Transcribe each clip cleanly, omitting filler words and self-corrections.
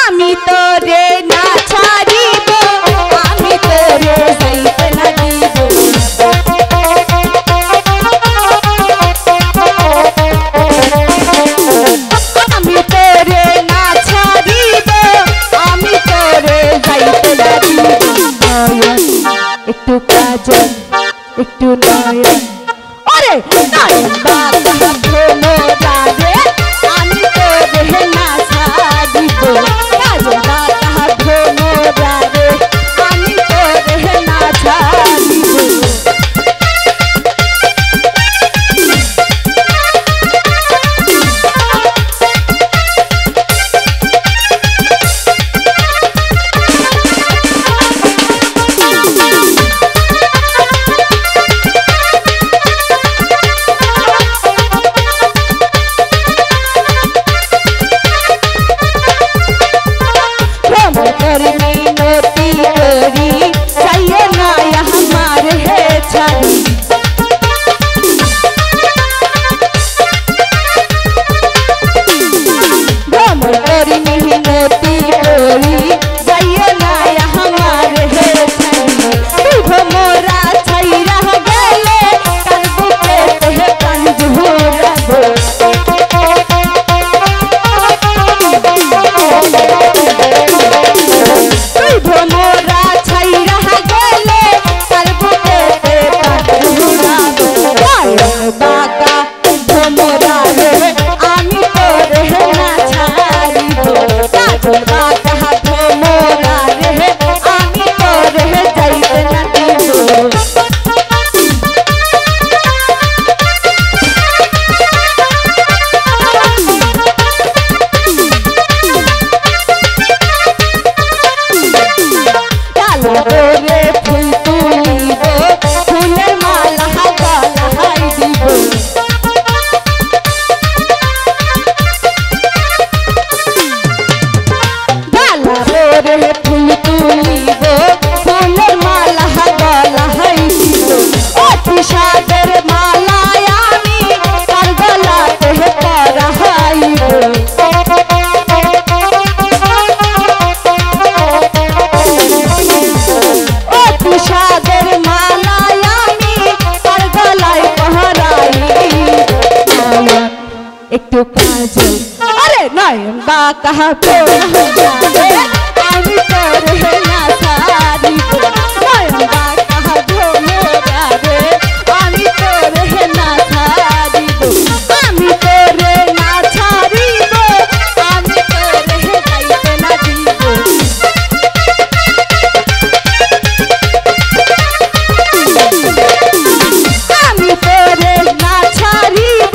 আমি তোরে না ছাড়িব, আমি তোরে যাইতে না দিব। আমি তোরে না ছাড়িব, আমি তোরে যাইতে না দিব। নয়ন একটু কাজল একটু নয়ন, ওরে নয়ন বাঁধা ভ্রমরারে, আমি তোরে না ছাড়িব। কাজল বাঁধা ভ্রমরারে, আমি তোরে না ছাড়িব। একটু কাজল, আরে নয়ন বাঁকা ভ্রমরারে, আমি তোরে না ছাড়িব। নয়ন বাঁকা ভ্রমরারে, আমি তোরে না ছাড়িব। আমি তোরে না ছাড়িব, আমি তোরে যাইতে না দিব। আমি তোরে না ছাড়িব,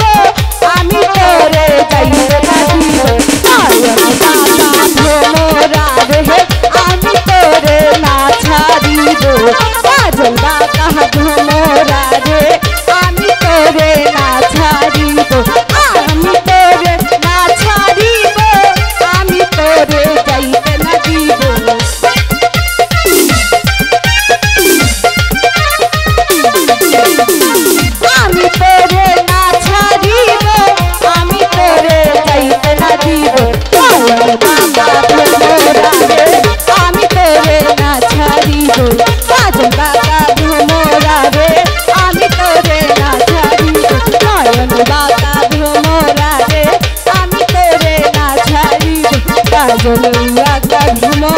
আমি তোরে যাইতে না দিব। নয়ন বাঁকা ভ্রমরারে, আমি তোরে না ছাড়িব। কাজল বাঁকা ভ্রমরারে, আমি তোরে না ছাড়িব। আমি তোরে না ছাড়িব, আমি তোরে যাইতে না দিব। আমি তোরে না ছাড়িব, আমি তোরে যাইতে না দিব। নয়ন বাঁকা ভ্রমরারে, আমি তোরে না ছাড়িব। কাজল বাঁকা ভ্রমরারে, আমি তোরে না ছাড়িব। নয়ন বাঁকা ভ্রমরারে, আমি তোরে না ছাড়িব। কাজল বাঁকা ভ্রমরারে।